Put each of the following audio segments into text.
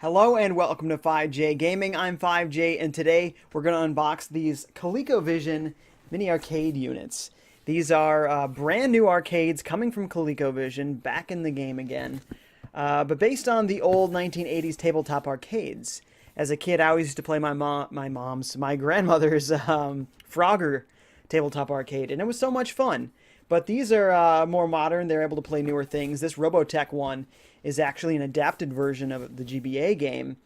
Hello and welcome to FiveJay Gaming. I'm FiveJay and today we're going to unbox these ColecoVision mini arcade units. These are brand new arcades coming from ColecoVision, back in the game again, but based on the old 1980s tabletop arcades. As a kid, I always used to play my grandmother's Frogger tabletop arcade, and it was so much fun. But these are more modern. They're able to play newer things. This Robotech one is actually an adapted version of the GBA game.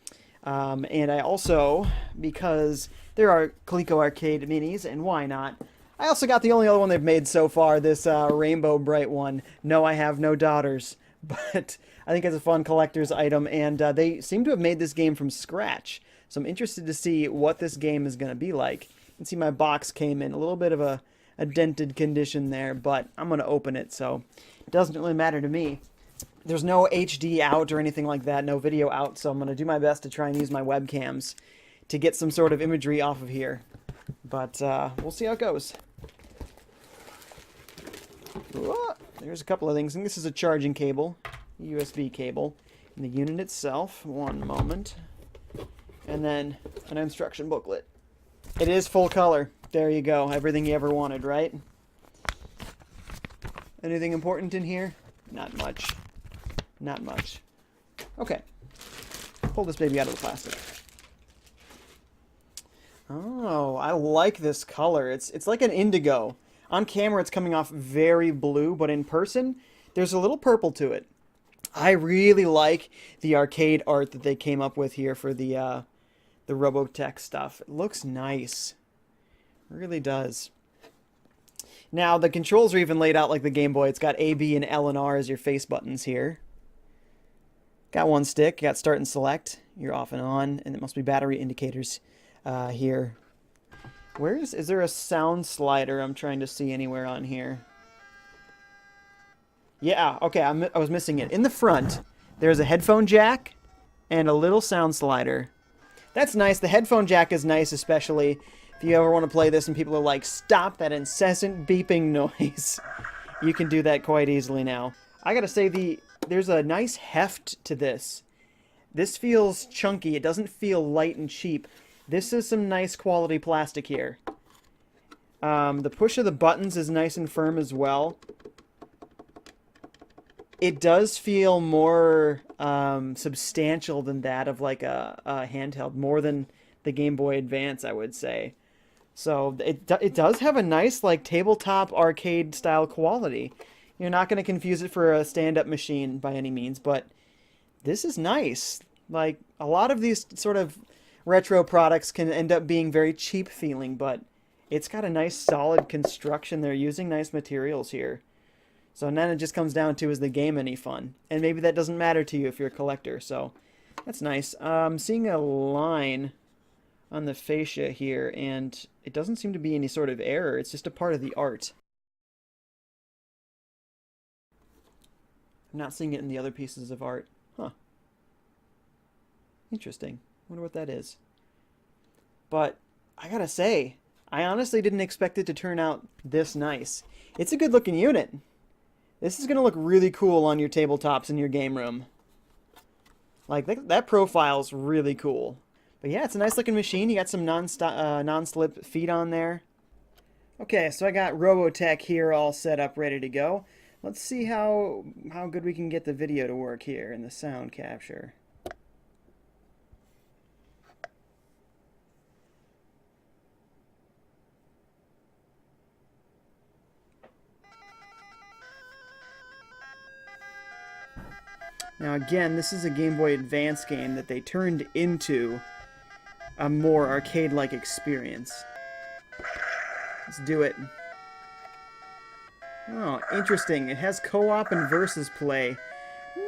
And I also, because there are Coleco arcade minis, and why not, I also got the only other one they've made so far, this Rainbow Brite one. No, I have no daughters, but I think it's a fun collector's item, and they seem to have made this game from scratch. So I'm interested to see what this game is going to be like. You can see my box came in a little bit of a dented condition there, but I'm going to open it, so it doesn't really matter to me. There's no HD out or anything like that, no video out, so I'm going to do my best to try and use my webcams to get some sort of imagery off of here. But we'll see how it goes. Whoa, there's a couple of things. And this is a charging cable, USB cable, and the unit itself. One moment. And then an instruction booklet. It is full color. There you go. Everything you ever wanted, right? Anything important in here? Not much. Not much. Okay. Pull this baby out of the plastic. Oh, I like this color. It's like an indigo. On camera, it's coming off very blue, but in person, there's a little purple to it. I really like the arcade art that they came up with here for the Robotech stuff. It looks nice. It really does. Now, the controls are even laid out like the Game Boy. It's got A, B, and L and R as your face buttons here. Got one stick. Got start and select. You're off and on. And it must be battery indicators here. Is there a sound slider I'm trying to see anywhere on here? Yeah, okay, I was missing it. In the front, there's a headphone jack and a little sound slider. That's nice. The headphone jack is nice, especially if you ever want to play this and people are like, stop that incessant beeping noise. You can do that quite easily now. I gotta say, there's a nice heft to this. This feels chunky. It doesn't feel light and cheap. This is some nice quality plastic here. The push of the buttons is nice and firm as well. It does feel more substantial than that of like a handheld, more than the Game Boy Advance, I would say. So it does have a nice like tabletop arcade style quality. You're not going to confuse it for a stand-up machine by any means, but this is nice. Like a lot of these sort of retro products can end up being very cheap feeling, but it's got a nice solid construction. They're using nice materials here. So then it just comes down to, is the game any fun? And maybe that doesn't matter to you if you're a collector, so that's nice. I'm seeing a line on the fascia here, and it doesn't seem to be any sort of error. It's just a part of the art. I'm not seeing it in the other pieces of art. Huh. Interesting. Wonder what that is. But I gotta say, I honestly didn't expect it to turn out this nice. It's a good looking unit. This is gonna look really cool on your tabletops in your game room. Like that profile's really cool. But yeah, it's a nice looking machine. You got some non-slip feet on there. Okay, so I got Robotech here all set up, ready to go. Let's see how good we can get the video to work here and the sound capture. Now again, this is a Game Boy Advance game that they turned into a more arcade-like experience. Let's do it. Oh, interesting. It has co-op and versus play.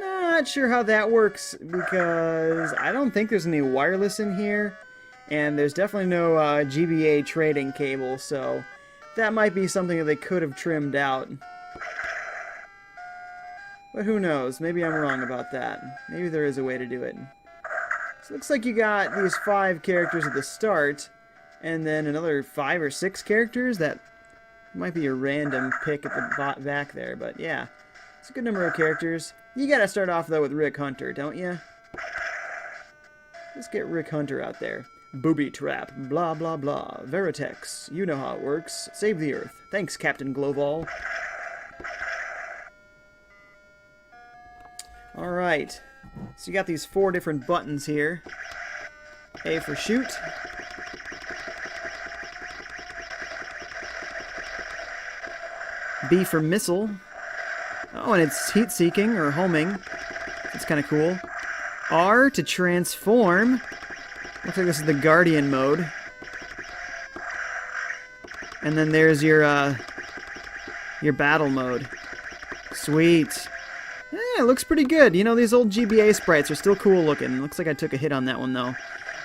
Not sure how that works because I don't think there's any wireless in here, and there's definitely no GBA trading cable, so that might be something that they could have trimmed out. But who knows? Maybe I'm wrong about that. Maybe there is a way to do it. So it looks like you got these 5 characters at the start, and then another 5 or 6 characters. That might be a random pick at the back there, but yeah. It's a good number of characters. You gotta start off, though, with Rick Hunter, don't you? Let's get Rick Hunter out there. Booby trap, blah blah blah. Veritex, you know how it works. Save the Earth. Thanks, Captain Global. Alright. So you got these 4 different buttons here. A for shoot. B for missile. Oh, and it's heat-seeking or homing. That's kind of cool. R to transform. Looks like this is the Guardian mode. And then there's your battle mode. Sweet. Yeah, it looks pretty good. You know, these old GBA sprites are still cool looking. Looks like I took a hit on that one, though.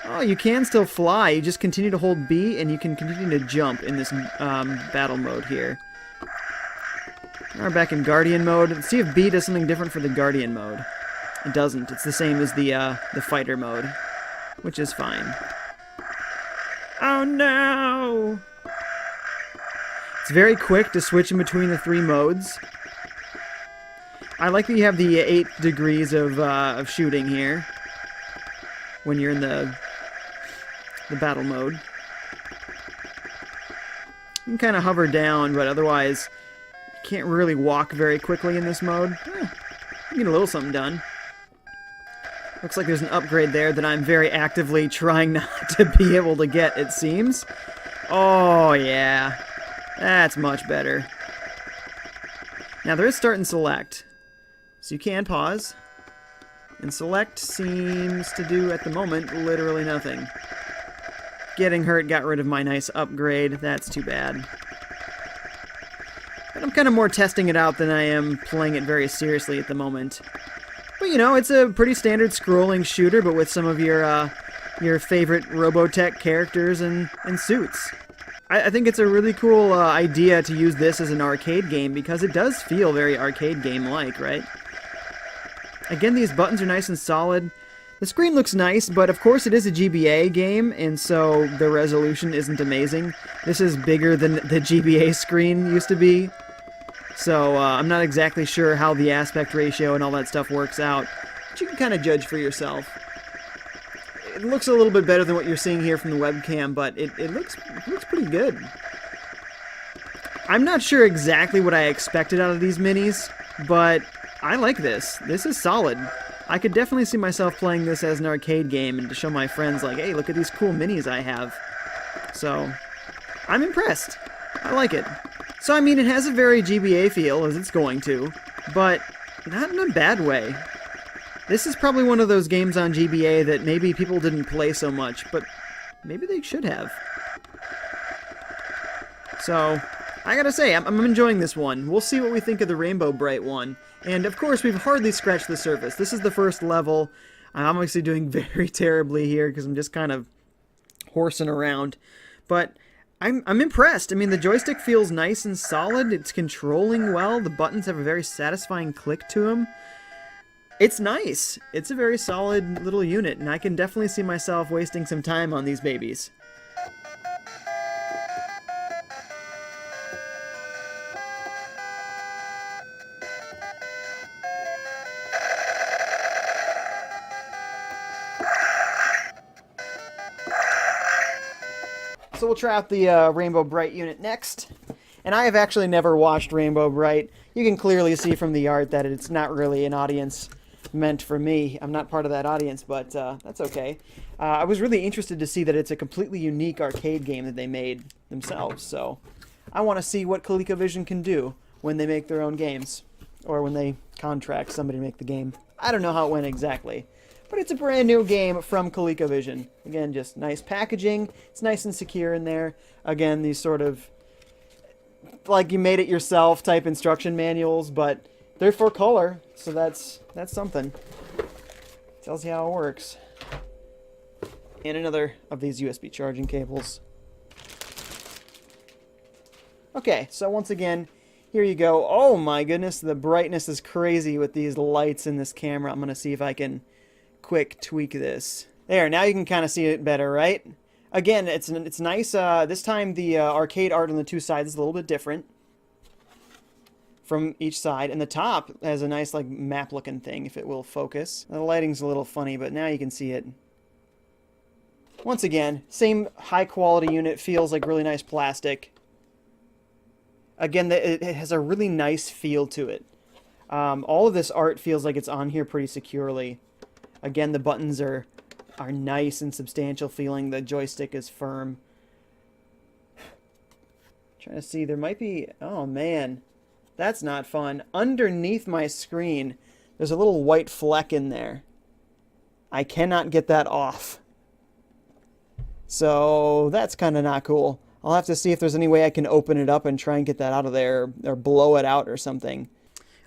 Oh, you can still fly. You just continue to hold B, and you can continue to jump in this battle mode here. Now we're back in Guardian mode. Let's see if B does something different for the Guardian mode. It doesn't. It's the same as the fighter mode, which is fine. Oh no! It's very quick to switch in between the 3 modes. I like that you have the 8 degrees of shooting here when you're in the battle mode. You can kind of hover down, but otherwise you can't really walk very quickly in this mode. You get a little something done. Looks like there's an upgrade there that I'm very actively trying not to be able to get, it seems. Oh, yeah. That's much better. Now, there is start and select. So you can pause. And select seems to do, at the moment, literally nothing. Getting hurt got rid of my nice upgrade. That's too bad. But I'm kind of more testing it out than I am playing it very seriously at the moment. But, you know, it's a pretty standard scrolling shooter, but with some of your favorite Robotech characters and suits. I think it's a really cool idea to use this as an arcade game, because it does feel very arcade game-like, right? Again, these buttons are nice and solid. The screen looks nice, but of course it is a GBA game, and so the resolution isn't amazing. This is bigger than the GBA screen used to be. So, I'm not exactly sure how the aspect ratio and all that stuff works out, but you can kind of judge for yourself. It looks a little bit better than what you're seeing here from the webcam, but it looks pretty good. I'm not sure exactly what I expected out of these minis, but I like this. This is solid. I could definitely see myself playing this as an arcade game and to show my friends, like, hey, look at these cool minis I have. So, I'm impressed. I like it. So, I mean, it has a very GBA feel, as it's going to, but not in a bad way. This is probably one of those games on GBA that maybe people didn't play so much, but maybe they should have. So, I gotta say, I'm enjoying this one. We'll see what we think of the Rainbow Brite one. And, of course, we've hardly scratched the surface. This is the first level. I'm obviously doing very terribly here because I'm just kind of horsing around. But I'm impressed. I mean, the joystick feels nice and solid. It's controlling well. The buttons have a very satisfying click to them. It's nice. It's a very solid little unit, and I can definitely see myself wasting some time on these babies. So we'll try out the Rainbow Brite unit next. And I have actually never watched Rainbow Brite. You can clearly see from the art that it's not really an audience meant for me. I'm not part of that audience, but that's okay. I was really interested to see that it's a completely unique arcade game that they made themselves. So I want to see what ColecoVision can do when they make their own games. Or when they contract somebody to make the game. I don't know how it went exactly. But it's a brand new game from ColecoVision. Again, just nice packaging. It's nice and secure in there. Again, these sort of like you made it yourself type instruction manuals, but they're for color, so that's something. Tells you how it works. And another of these USB charging cables. Okay, so once again, here you go. Oh my goodness, the brightness is crazy with these lights in this camera. I'm going to see if I can quick tweak this. There, now you can kind of see it better, right? Again, it's nice. This time the arcade art on the two sides is a little bit different from each side, and the top has a nice like map looking thing if it will focus. The lighting's a little funny, but now you can see it Once again, same high quality unit, feels like really nice plastic. Again, it has a really nice feel to it. All of this art feels like it's on here pretty securely. Again, the buttons are nice and substantial feeling. The joystick is firm. Trying to see, there might be... Oh, man. That's not fun. Underneath my screen, there's a little white fleck in there. I cannot get that off. So, that's kind of not cool. I'll have to see if there's any way I can open it up and try and get that out of there, or blow it out or something.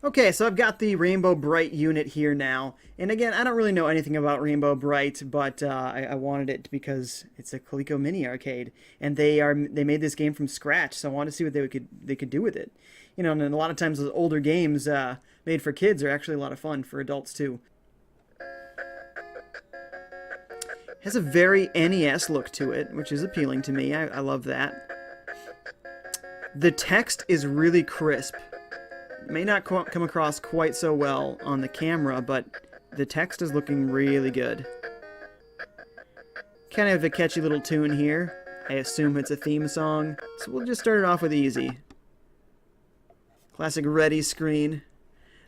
Okay, so I've got the Rainbow Brite unit here now. And again, I don't really know anything about Rainbow Brite, but I wanted it because it's a Coleco mini arcade. And they made this game from scratch, so I wanted to see what they could do with it. You know, and a lot of times those older games made for kids are actually a lot of fun for adults too. Has a very NES look to it, which is appealing to me. I love that. The text is really crisp. It may not come across quite so well on the camera, but the text is looking really good. Kind of a catchy little tune here. I assume it's a theme song, so we'll just start it off with easy. Classic ready screen.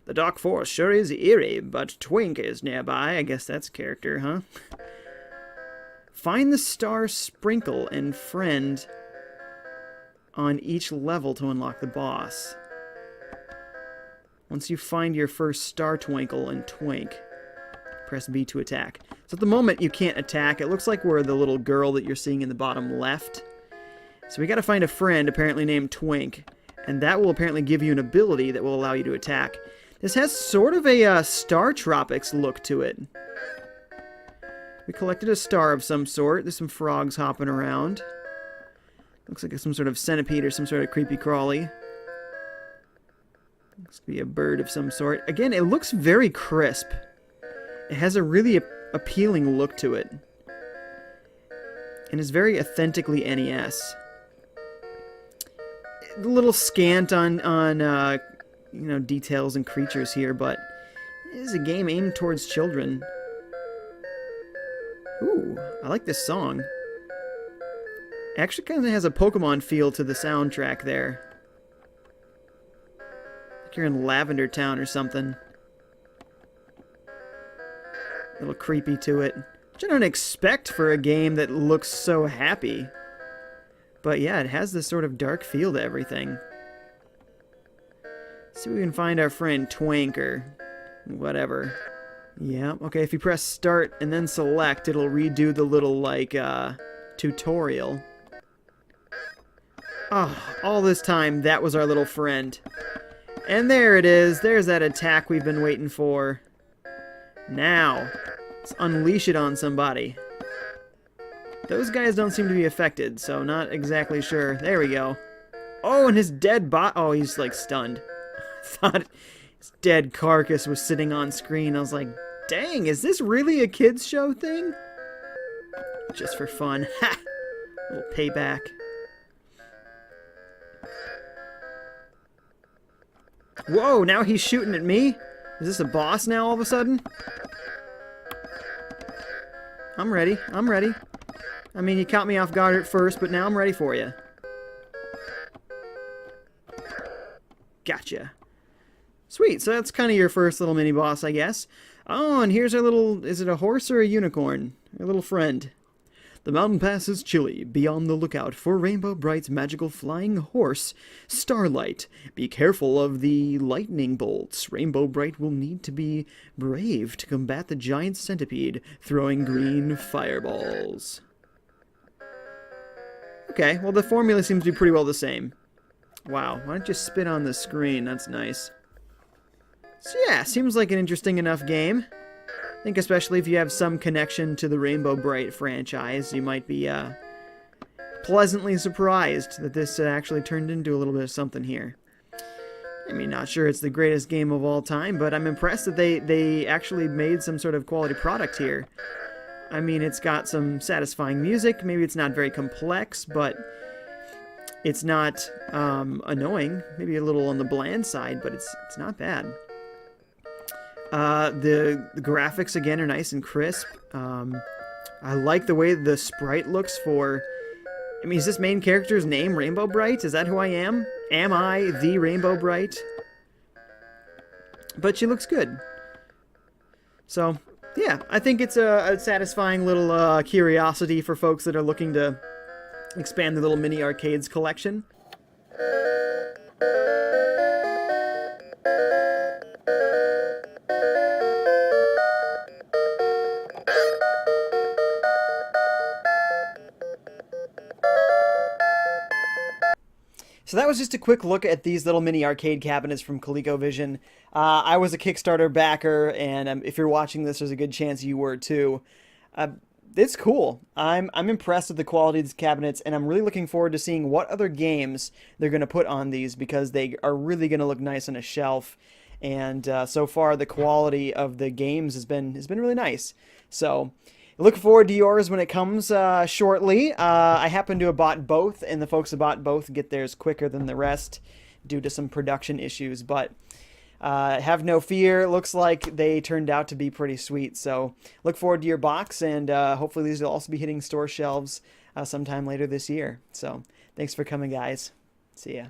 The dark forest sure is eerie, but Twink is nearby. I guess that's a character, huh? Find the star Sprinkle and Friend on each level to unlock the boss. Once you find your first Star Twinkle and Twink, press B to attack. So at the moment you can't attack. It looks like we're the little girl that you're seeing in the bottom left. So we gotta find a friend apparently named Twink, and that will apparently give you an ability that will allow you to attack. This has sort of a Star Tropics look to it. We collected a star of some sort. There's some frogs hopping around. Looks like some sort of centipede or some sort of creepy crawly. Looks to be a bird of some sort. Again, it looks very crisp. It has a really appealing look to it. And is very authentically NES. A little scant on you know, details and creatures here, but it is a game aimed towards children. Ooh, I like this song. It actually kind of has a Pokemon feel to the soundtrack there. Like you're in Lavender Town or something. A little creepy to it. Which I don't expect for a game that looks so happy. But yeah, it has this sort of dark feel to everything. Let's see if we can find our friend Twink or whatever. Yeah, okay, if you press start and then select, it'll redo the little, like, tutorial. Oh, all this time, that was our little friend. And there it is. There's that attack we've been waiting for. Now, let's unleash it on somebody. Those guys don't seem to be affected, so not exactly sure. There we go. Oh, and his dead oh, he's, like, stunned. I thought his dead carcass was sitting on screen. I was like, dang, is this really a kids show thing? Just for fun. Ha! Little payback. Whoa, now he's shooting at me? Is this a boss now all of a sudden? I'm ready. I'm ready. I mean, you caught me off guard at first, but now I'm ready for you. Gotcha. Sweet, so that's kind of your first little mini-boss, I guess. Oh, and here's our little... Is it a horse or a unicorn? Our little friend. The mountain pass is chilly. Be on the lookout for Rainbow Brite's magical flying horse, Starlight. Be careful of the lightning bolts. Rainbow Brite will need to be brave to combat the giant centipede, throwing green fireballs. Okay, well the formula seems to be pretty well the same. Wow, why don't you spit on the screen? That's nice. So yeah, seems like an interesting enough game. I think especially if you have some connection to the Rainbow Brite franchise, you might be pleasantly surprised that this actually turned into a little bit of something here. I mean, not sure it's the greatest game of all time, but I'm impressed that they actually made some sort of quality product here. I mean, it's got some satisfying music. Maybe it's not very complex, but it's not annoying. Maybe a little on the bland side, but it's not bad. The graphics, again, are nice and crisp. I I like the way the sprite looks for... I mean, is this main character's name Rainbow Brite? Is that who I am? Am I the Rainbow Brite? But she looks good. So, yeah, I think it's a satisfying little curiosity for folks that are looking to expand the little mini arcades collection. So that was just a quick look at these little mini arcade cabinets from ColecoVision. I was a Kickstarter backer, and if you're watching this, there's a good chance you were too. It's cool. I'm impressed with the quality of these cabinets, and I'm really looking forward to seeing what other games they're going to put on these, because they are really going to look nice on a shelf. And so far, the quality of the games has been really nice. So look forward to yours when it comes shortly. I happen to have bought both, and the folks who bought both get theirs quicker than the rest due to some production issues. But have no fear. Looks like they turned out to be pretty sweet. So look forward to your box, and hopefully these will also be hitting store shelves sometime later this year. So thanks for coming, guys. See ya.